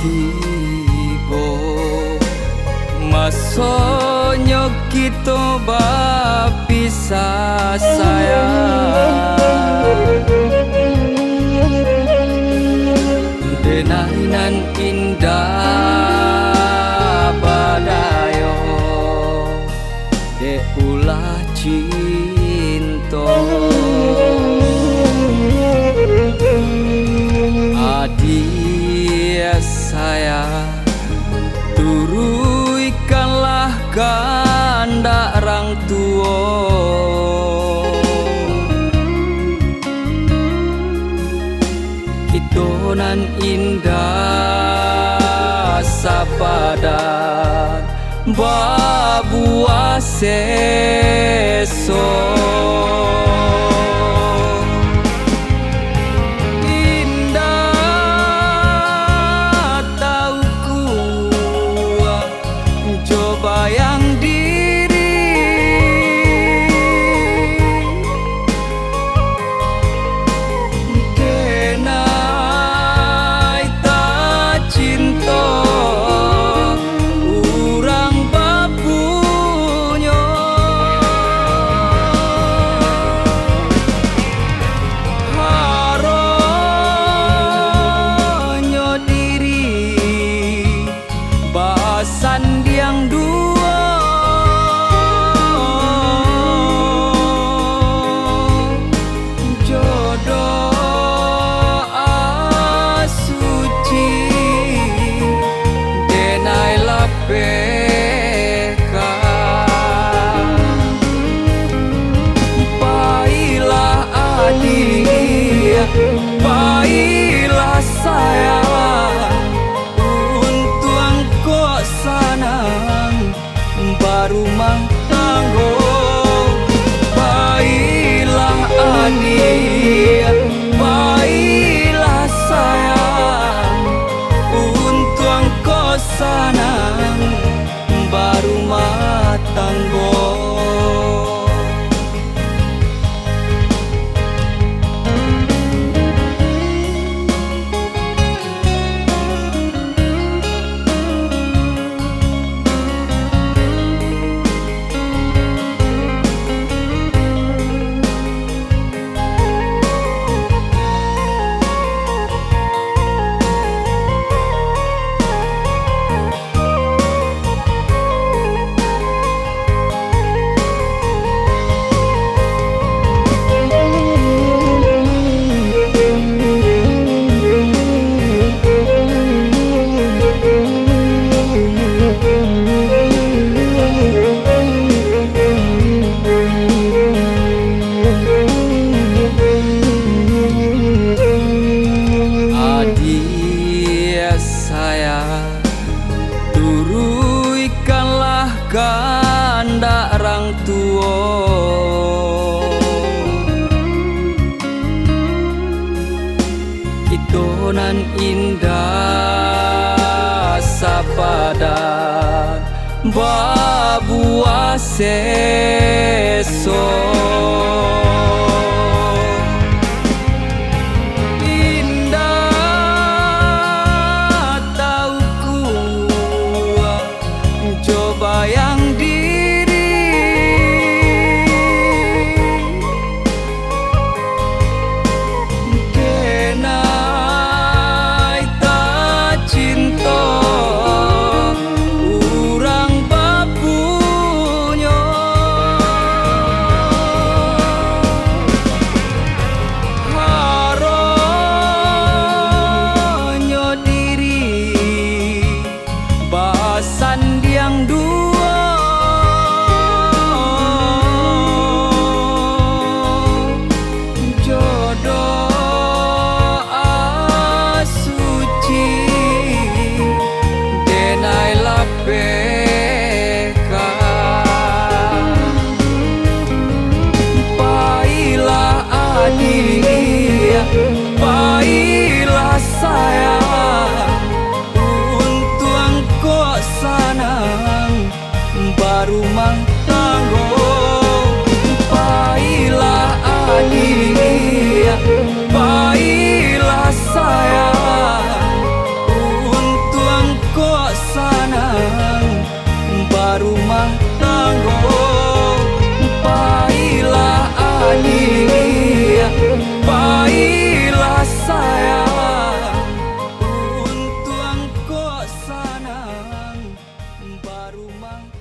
tibo masonyo kita bapisah sayang denainan indah badayo de ulah cinta adia saya turuikanlah kehendak orang tua kitonan indah sapadan babua seso sandiang dua jodoh asuci denai lapeka pailah adik pailah sayang sanang barumah tanggo pailah adik pailah sayang untuk engkau sanang barumah tanggo saya turuikanlah kehendak orang tua kitonan indah sapadan babua seso bayang diri kenai tak cinta urang bapunya baru mah